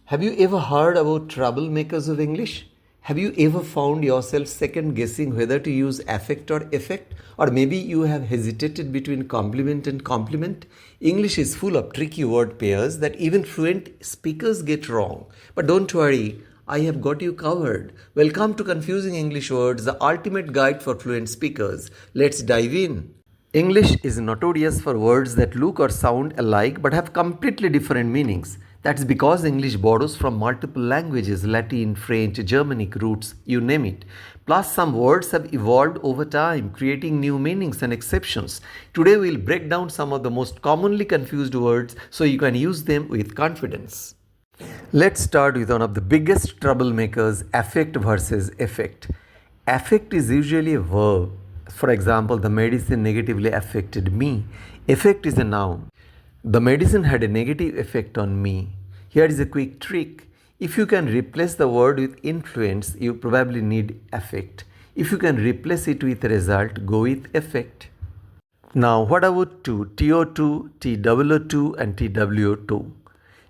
Have you ever heard about troublemakers of English? Have you ever found yourself second guessing whether to use affect or effect? Or maybe you have hesitated between compliment and compliment? English is full of tricky word pairs that even fluent speakers get wrong. But don't worry, I have got you covered. Welcome to Confusing English Words, the ultimate guide for fluent speakers. Let's dive in. English is notorious for words that look or sound alike but have completely different meanings. That's because English borrows from multiple languages, Latin, French, Germanic roots, you name it. Plus, some words have evolved over time, creating new meanings and exceptions. Today, we'll break down some of the most commonly confused words so you can use them with confidence. Let's start with one of the biggest troublemakers, affect versus effect. Affect is usually a verb. For example, the medicine negatively affected me. Effect is a noun. The medicine had a negative effect on me. Here is a quick trick. If you can replace the word with influence, you probably need affect. If you can replace it with result, go with effect. Now, what about to? TO2, TOO2 and TWO2.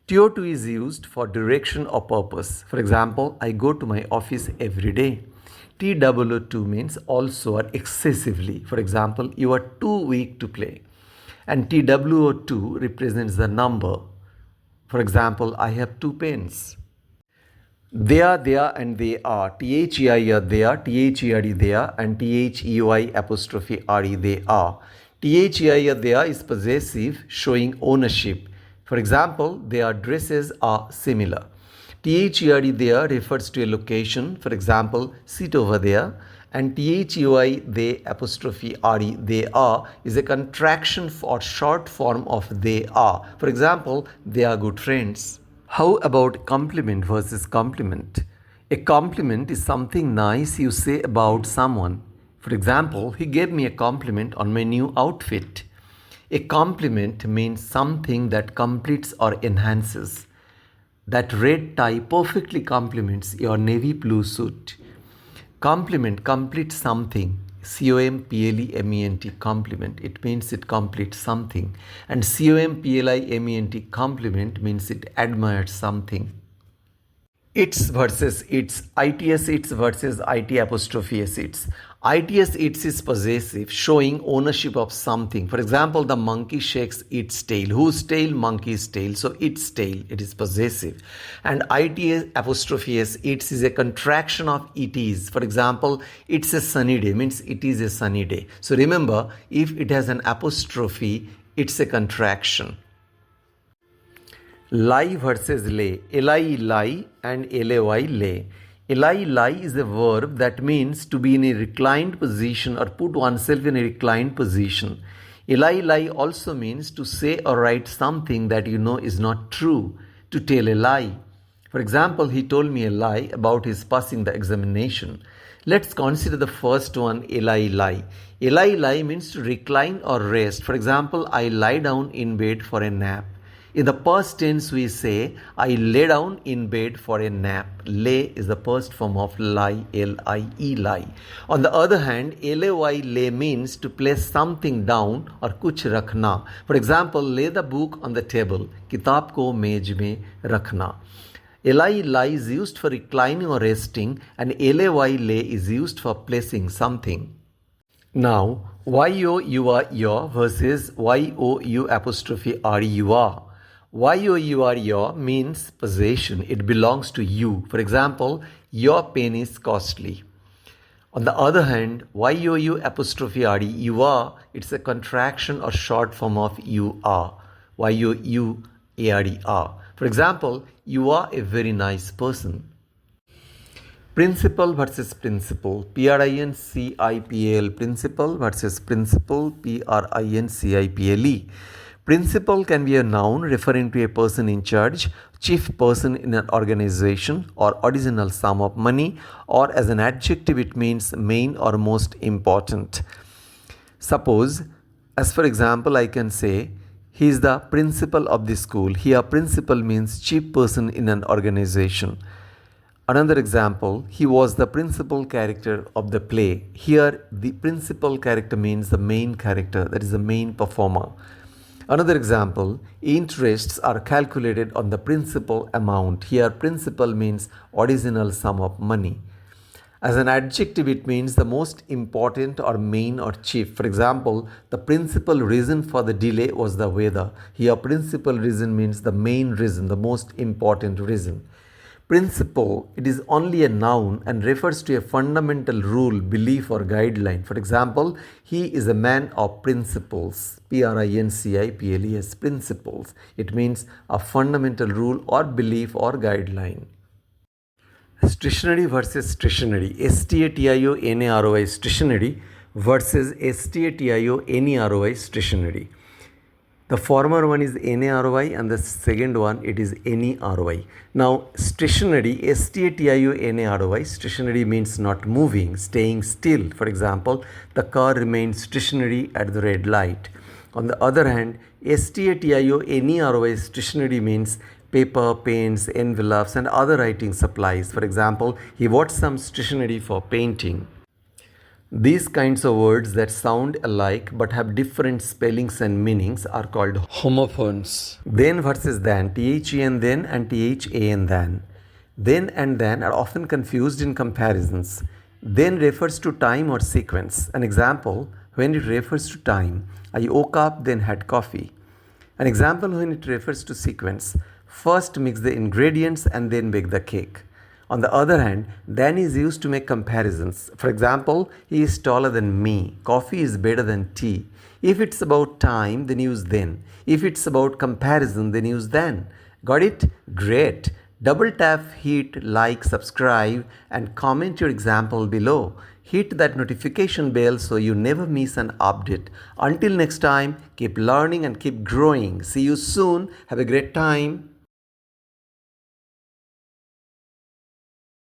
TO2 is used for direction or purpose. For example, I go to my office every day. TOO2 means also or excessively. For example, you are too weak to play. And TWO2 represents the number. For example, I have 2 pens. They are, and they are. THEI are there, THERE there, and THEOI apostrophe RE they are. THEI are there is possessive, showing ownership. For example, their dresses are similar. THERE there refers to a location, for example, sit over there, and THEOI they apostrophe RE they are is a contraction or short form of they are. For example, they are good friends. How about compliment versus compliment? A compliment is something nice you say about someone. For example, he gave me a compliment on my new outfit. A compliment means something that completes or enhances. That red tie perfectly complements your navy blue suit. Compliment completes something. COMPLEMENT compliment. It means it completes something. And COMPLIMENT compliment means it admires something. Its versus its. ITS its versus IT apostrophe s its. ITS its is possessive, showing ownership of something. For example, the monkey shakes its tail. Whose tail? Monkey's tail. So its tail, it is possessive. And ITS apostrophe s its is a contraction of it is. For example, it's a sunny day means it is a sunny day. So remember, if it has an apostrophe, it's a contraction. Lie versus lay. Li lie and lay lay. Lie is a verb that means to be in a reclined position or put oneself in a reclined position. Lie also means to say or write something that you know is not true, to tell a lie. For example, he told me a lie about his passing the examination. Let's consider the first one, lie. Lie means to recline or rest. For example, I lie down in bed for a nap. In the past tense, we say, I lay down in bed for a nap. Lay is the past form of lie, L-I-E, lie. On the other hand, lay means to place something down or kuch rakhna. For example, lay the book on the table. Kitab ko mej mein rakhna. Lie is used for reclining or resting, and lay is used for placing something. Now, your versus you apostrophe your. Your means possession. It belongs to you. For example, your pen is costly. On the other hand, you apostrophe you are, it's a contraction or short form of you are. You are. For example, you are a very nice person. Principal versus principle. PRINCIPL. Principal versus principle. PRINCIPLE. Principal can be a noun referring to a person in charge, chief person in an organization, or original sum of money, or as an adjective it means main or most important. Suppose, as for example, I can say, he is the principal of the school. Here, principal means chief person in an organization. Another example, he was the principal character of the play. Here, the principal character means the main character, that is the main performer. Another example, interests are calculated on the principal amount. Here, principal means original sum of money. As an adjective, it means the most important or main or chief. For example, the principal reason for the delay was the weather. Here, principal reason means the main reason, the most important reason. Principle, it is only a noun and refers to a fundamental rule, belief, or guideline. For example, he is a man of principles. Principles. Principles. It means a fundamental rule or belief or guideline. Stationary versus stationary. STATIONARY stationary versus STATIONERY stationary. The former one is NARY and the second one it is NERY. Now stationary, STATIONARY, stationary means not moving, staying still. For example, the car remains stationary at the red light. On the other hand, STATIONERY, stationary means paper, pens, envelopes and other writing supplies. For example, he bought some stationery for painting. These kinds of words that sound alike but have different spellings and meanings are called homophones. Then versus than, THEN then and THAN than. Then and than are often confused in comparisons. Then refers to time or sequence. An example, when it refers to time, I woke up then had coffee. An example when it refers to sequence, first mix the ingredients and then bake the cake. On the other hand, than is used to make comparisons. For example, he is taller than me. Coffee is better than tea. If it's about time, then use then. If it's about comparison, then use than. Got it? Great. Double tap, hit like, subscribe, and comment your example below. Hit that notification bell so you never miss an update. Until next time, keep learning and keep growing. See you soon. Have a great time.